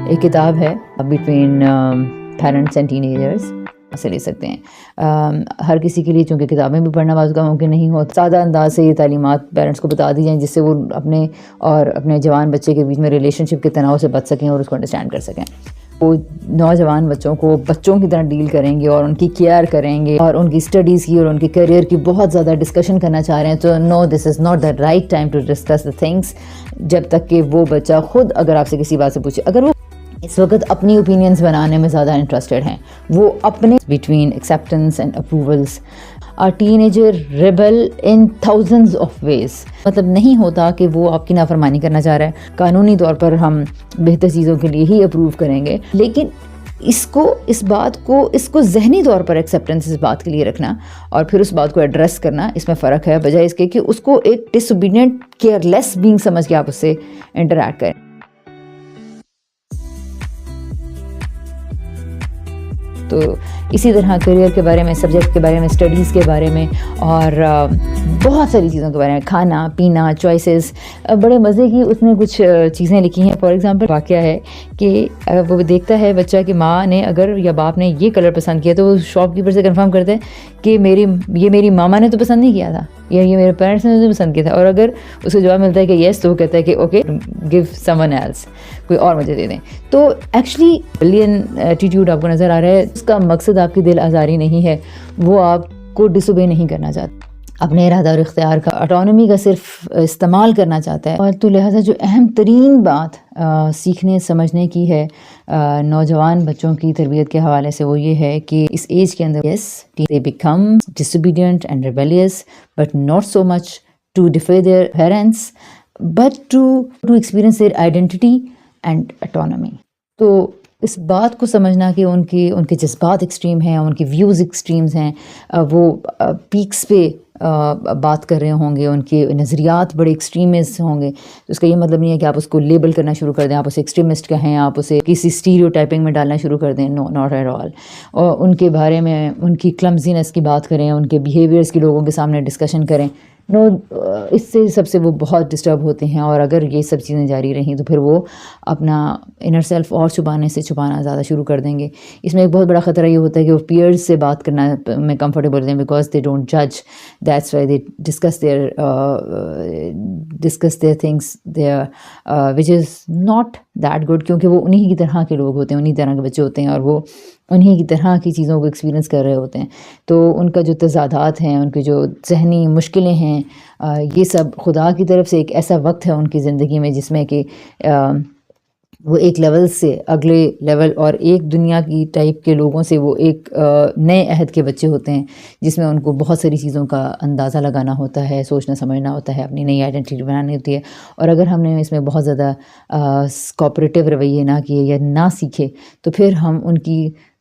ایک کتاب ہے between parents and ten agers سے لے سکتے ہیں. ہر کسی کے لیے چونکہ کتابیں بھی پڑھنا بعض کا ممکن نہیں ہوتا، سادہ انداز سے یہ تعلیمات پیرنٹس کو بتا دی جائیں جس سے وہ اپنے جوان بچے کے بیچ میں ریلیشن شپ کے تناؤ سے بچ سکیں اور اس کو انڈرسٹینڈ کر سکیں. وہ نوجوان بچوں کو بچوں کی طرح ڈیل کریں گے اور ان کی کیئر کریں گے اور ان کی اسٹڈیز کی اور ان کے کیریئر کی بہت زیادہ ڈسکشن کرنا چاہ رہے ہیں تو no, this is not the right time to discuss the things جب تک کہ وہ بچہ خود اگر آپ سے کسی بات سے پوچھے. اگر وہ اس وقت اپنی اوپینینز بنانے میں زیادہ انٹرسٹڈ ہیں، وہ اپنے between acceptance and approvals. A teenager rebel in thousands of ways. مطلب نہیں ہوتا کہ وہ آپ کی نافرمانی کرنا چاہ رہا ہے. قانونی طور پر ہم بہتر چیزوں کے لیے ہی اپروو کریں گے، لیکن اس بات کو ذہنی طور پر ایکسیپٹنس اس بات کے لیے رکھنا اور پھر اس بات کو ایڈریس کرنا، اس میں فرق ہے، بجائے اس کے کہ اس کو ایک ڈس اوبیڈینٹ کیئر لیس بینگ سمجھ کے آپ اس سے انٹریکٹ کریں. تو اسی طرح کریئر کے بارے میں، سبجیکٹ کے بارے میں، اسٹڈیز کے بارے میں اور بہت ساری چیزوں کے بارے میں، کھانا پینا، چوائسیز، بڑے مزے کی اس نے کچھ چیزیں لکھی ہیں. فار ایگزامپل واقعہ ہے کہ وہ دیکھتا ہے بچہ کہ ماں نے اگر یا باپ نے یہ کلر پسند کیا تو وہ شاپ کیپر سے کنفرم کرتے ہیں کہ یہ میری ماما نے تو پسند نہیں کیا تھا یا یہ میرے پیرنٹس نے تو پسند کیا تھا، اور اگر اس کو جواب ملتا ہے کہ یس تو وہ کہتا ہے کہ okay give someone else, کوئی اور مجھے دے دیں. تو ایکچولی بلین ایٹیٹیوڈ آپ کو نظر آ رہا ہے. اس کا مقصد آپ کی دل آزاری نہیں ہے، وہ آپ کو ڈس اوبے نہیں کرنا چاہتا، اپنے ارادہ اور اختیار کا، آٹونومی کا صرف استعمال کرنا چاہتا ہے. اور تو لہٰذا جو اہم ترین بات سیکھنے سمجھنے کی ہے نوجوان بچوں کی تربیت کے حوالے سے وہ یہ ہے کہ اس ایج کے اندر یس they become disobedient and rebellious but not so much to defy their parents but to experience their identity and autonomy. تو اس بات کو سمجھنا کہ ان کے جذبات ایکسٹریم ہیں، ان کے ویوز ایکسٹریمز ہیں، وہ پیکس پہ بات کر رہے ہوں گے، ان کے نظریات بڑے ایکسٹریمسٹ ہوں گے. تو اس کا یہ مطلب نہیں ہے کہ آپ اس کو لیبل کرنا شروع کر دیں، آپ اسے ایکسٹریمسٹ کہیں، آپ اسے کسی اسٹیریو ٹائپنگ میں ڈالنا شروع کر دیں. نو، ناٹ ایٹ آل. اور ان کے بارے میں ان کی کلمزینس کی بات کریں، ان کے بیہیویئرس کی لوگوں کے سامنے ڈسکشن کریں. نو، اس سے سب سے وہ بہت ڈسٹرب ہوتے ہیں، اور اگر یہ سب چیزیں جاری رہیں تو پھر وہ اپنا انر سیلف اور چھپانا زیادہ شروع کر دیں گے. اس میں ایک بہت بڑا خطرہ یہ ہوتا ہے کہ وہ پیئرز سے بات کرنا میں کمفرٹیبل ہوتے ہیں بیکاز دے ڈونٹ جج. That's why they discuss their things there which is not that good, کیونکہ وہ انہی کی طرح کے لوگ ہوتے ہیں، انہی طرح کے بچے ہوتے ہیں اور وہ انہی کی طرح کی چیزوں کو ایکسپیرینس کر رہے ہوتے ہیں. تو ان کا جو تضادات ہیں، ان کی جو ذہنی مشکلیں ہیں، یہ سب خدا کی طرف سے ایک ایسا وقت ہے ان کی زندگی میں جس میں کہ وہ ایک لیول سے اگلے لیول اور ایک دنیا کی ٹائپ کے لوگوں سے وہ ایک نئے عہد کے بچے ہوتے ہیں جس میں ان کو بہت ساری چیزوں کا اندازہ لگانا ہوتا ہے، سوچنا سمجھنا ہوتا ہے، اپنی نئی آئیڈینٹی بنانی ہوتی ہے. اور اگر ہم نے اس میں بہت زیادہ کوآپریٹیو رویے نہ کیے یا نہ سیکھے تو پھر ہم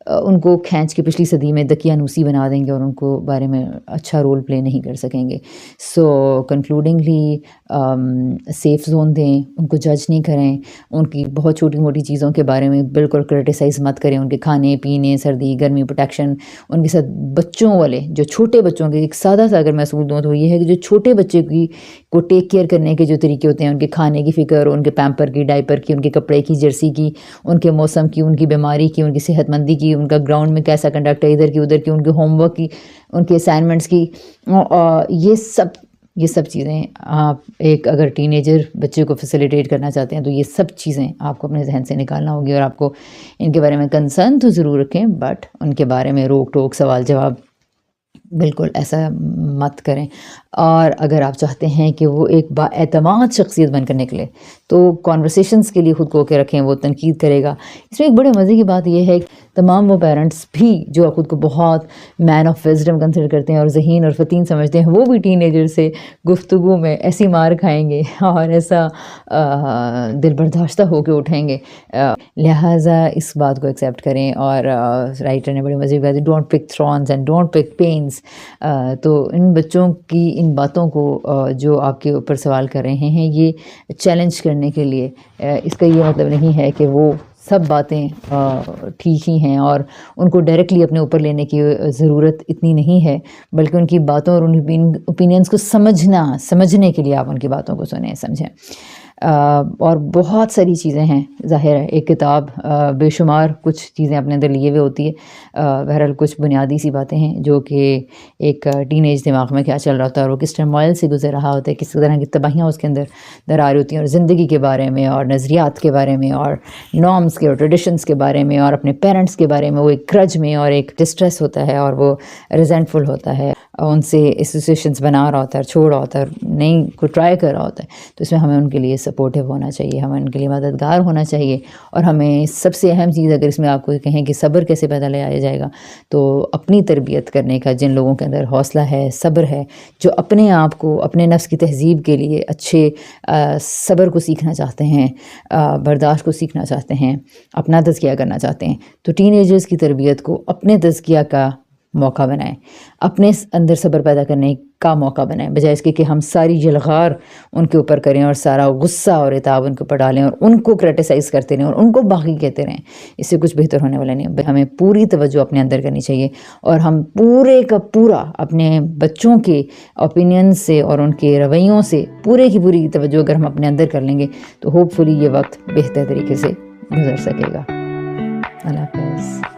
ان کو کھینچ کے پچھلی صدی میں دقیانوسی بنا دیں گے اور ان کو بارے میں اچھا رول پلے نہیں کر سکیں گے. سو کنکلوڈنگلی سیف زون دیں، ان کو جج نہیں کریں، ان کی بہت چھوٹی موٹی چیزوں کے بارے میں بالکل کرٹیسائز مت کریں، ان کے کھانے پینے، سردی گرمی، پروٹیکشن. ان کے ساتھ بچوں والے جو چھوٹے بچوں کے ایک سادہ سا اگر میں اصول دوں تو یہ ہے کہ جو چھوٹے بچے کو ٹیک کیئر کرنے کے جو طریقے ہوتے ہیں، ان کے کھانے کی فکر، ان کے پیمپر کی، ڈائپر کی، ان کے کپڑے کی، جرسی کی، ان کے موسم کی، ان کی بیماری کی، ان کی صحت مندی کی، ان کا گراؤنڈ میں کیسا کنڈکٹ ہے، ادھر کی ادھر کی، ان کے ہوم ورک کی، ان کے اسائنمنٹس کی، یہ سب چیزیں آپ ایک اگر ٹین ایجر بچے کو فیسیلیٹیٹ کرنا چاہتے ہیں تو یہ سب چیزیں آپ کو اپنے ذہن سے نکالنا ہوگی. اور آپ کو ان کے بارے میں کنسرن تو ضرور رکھیں، بٹ ان کے بارے میں روک ٹوک، سوال جواب بالکل ایسا مت کریں. اور اگر آپ چاہتے ہیں کہ وہ ایک با اعتماد شخصیت بن کر نکلے تو کانورسیشنز کے لیے خود کو کے رکھیں، وہ تنقید کرے گا. اس میں ایک بڑے مزے کی بات یہ ہے کہ تمام وہ پیرنٹس بھی جو خود کو بہت مین آف وزڈم کنسیڈر کرتے ہیں اور ذہین اور فتین سمجھتے ہیں، وہ بھی ٹین ایجر سے گفتگو میں ایسی مار کھائیں گے اور ایسا دل برداشتہ ہو کے اٹھیں گے. لہٰذا اس بات کو ایکسیپٹ کریں. اور رائٹر نے بڑی مزے کی بات، don't pick thorns and don't pick pens. تو ان بچوں کی ان باتوں کو جو آپ کے اوپر سوال کر رہے ہیں، یہ چیلنج کرنے کے لیے، اس کا یہ مطلب نہیں ہے کہ وہ سب باتیں ٹھیک ہی ہیں اور ان کو ڈائریکٹلی اپنے اوپر لینے کی ضرورت اتنی نہیں ہے، بلکہ ان کی باتوں اور ان اوپینینس کو سمجھنے کے لیے آپ ان کی باتوں کو سنیں، سمجھیں. اور بہت ساری چیزیں ہیں ظاہر ہے ایک کتاب بے شمار کچھ چیزیں اپنے اندر لیے ہوئے ہوتی ہے. بہرحال کچھ بنیادی سی باتیں ہیں جو کہ ایک ٹین ایج دماغ میں کیا چل رہا ہوتا ہے اور وہ کس ٹرموائل سے گزر رہا ہوتا ہے, کس طرح کی تباہیاں اس کے اندر در آ رہی ہوتی ہیں, اور زندگی کے بارے میں اور نظریات کے بارے میں اور نارمس کے اور ٹریڈیشنس کے بارے میں اور اپنے پیرنٹس کے بارے میں. وہ ایک گرج میں اور ایک ڈسٹریس ہوتا ہے اور وہ ریزنٹفل ہوتا ہے, ان سے ایسوسیشنس بنا رہا ہوتا ہے, چھوڑ رہا ہوتا ہے, نہیں کو ٹرائی کر رہا ہوتا ہے. تو اس میں ہمیں ان کے لیے سپورٹیو ہونا چاہیے, ہمیں ان کے لیے مددگار ہونا چاہیے. اور ہمیں سب سے اہم چیز اگر اس میں آپ کو کہیں کہ صبر کیسے پیدا لایا جائے گا, تو اپنی تربیت کرنے کا جن لوگوں کے اندر حوصلہ ہے, صبر ہے, جو اپنے آپ کو اپنے نفس کی تہذیب کے لیے اچھے صبر کو سیکھنا چاہتے ہیں, برداشت کو سیکھنا چاہتے ہیں, اپنا تزکیہ کرنا چاہتے ہیں, تو ٹین ایجرز کی تربیت کو اپنے تزکیہ کا موقع بنائیں, اپنے اندر صبر پیدا کرنے کا موقع بنائیں, بجائے اس کے کہ ہم ساری یلغار ان کے اوپر کریں اور سارا غصہ اور عتاب ان کے اوپر ڈالیں اور ان کو کرٹیسائز کرتے رہیں اور ان کو باقی کہتے رہیں. اس سے کچھ بہتر ہونے والا نہیں. ہمیں پوری توجہ اپنے اندر کرنی چاہیے اور ہم پورے کا پورا اپنے بچوں کے اوپینین سے اور ان کے رویوں سے پورے کی پوری توجہ اگر ہم اپنے اندر کر لیں گے تو ہوپ فلی یہ وقت بہتر طریقے سے گزر سکے گا. اللہ حافظ.